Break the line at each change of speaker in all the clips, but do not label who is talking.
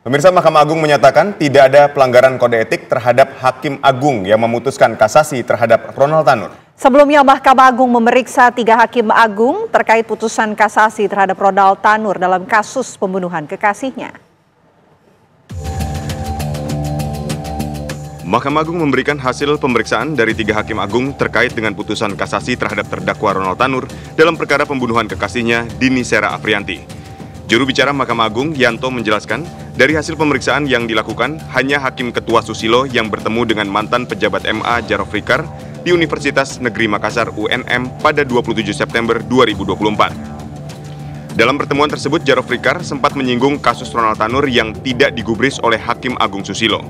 Pemirsa, Mahkamah Agung menyatakan tidak ada pelanggaran kode etik terhadap Hakim Agung yang memutuskan kasasi terhadap Ronald Tanur.
Sebelumnya, Mahkamah Agung memeriksa 3 Hakim Agung terkait putusan kasasi terhadap Ronald Tanur dalam kasus pembunuhan kekasihnya.
Mahkamah Agung memberikan hasil pemeriksaan dari 3 Hakim Agung terkait dengan putusan kasasi terhadap terdakwa Ronald Tanur dalam perkara pembunuhan kekasihnya Dini Sera Aprianti. Juru bicara Mahkamah Agung, Yanto, menjelaskan, dari hasil pemeriksaan yang dilakukan, hanya Hakim Ketua Susilo yang bertemu dengan mantan pejabat MA Jarod Frikar di Universitas Negeri Makassar UNM pada 27 September 2024. Dalam pertemuan tersebut, Jarod Frikar sempat menyinggung kasus Ronald Tanur yang tidak digubris oleh Hakim Agung Susilo.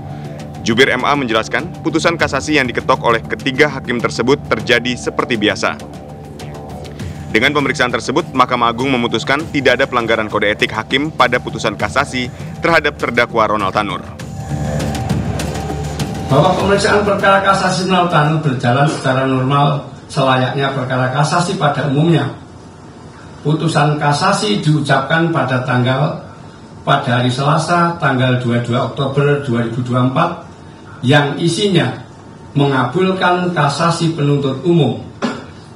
Jubir MA menjelaskan, putusan kasasi yang diketok oleh ketiga hakim tersebut terjadi seperti biasa. Dengan pemeriksaan tersebut, Mahkamah Agung memutuskan tidak ada pelanggaran kode etik hakim pada putusan kasasi terhadap terdakwa Ronald Tanur.
Bahwa pemeriksaan perkara kasasi Ronald Tanur berjalan secara normal selayaknya perkara kasasi pada umumnya. Putusan kasasi diucapkan pada hari Selasa, tanggal 22 Oktober 2024, yang isinya mengabulkan kasasi penuntut umum,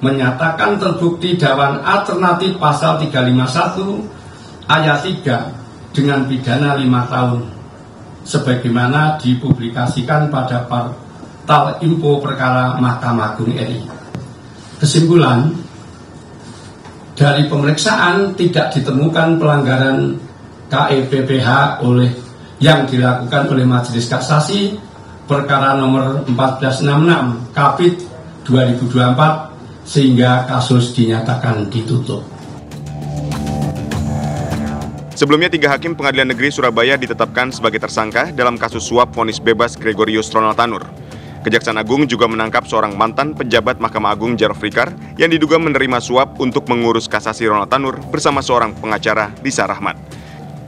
menyatakan terbukti dakwaan alternatif pasal 351 ayat 3 dengan pidana 5 tahun sebagaimana dipublikasikan pada portal info perkara Mahkamah Agung RI. Kesimpulan, dari pemeriksaan tidak ditemukan pelanggaran KEPPH yang dilakukan oleh Majelis Kasasi perkara nomor 1466 Kapit 2024 sehingga kasus dinyatakan ditutup.
Sebelumnya, 3 hakim Pengadilan Negeri Surabaya ditetapkan sebagai tersangka dalam kasus suap vonis bebas Gregorius Ronald Tanur. Kejaksaan Agung juga menangkap seorang mantan pejabat Mahkamah Agung Jarod Frikar yang diduga menerima suap untuk mengurus kasasi Ronald Tanur bersama seorang pengacara, Lisa Rahmat.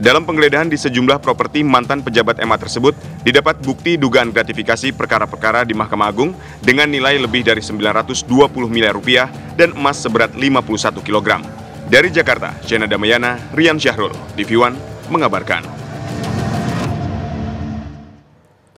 Dalam penggeledahan di sejumlah properti mantan pejabat MA tersebut, didapat bukti dugaan gratifikasi perkara-perkara di Mahkamah Agung dengan nilai lebih dari 920 miliar rupiah dan emas seberat 51 kg. Dari Jakarta, Shena Damayana, Rian Syahrul, TV One mengabarkan.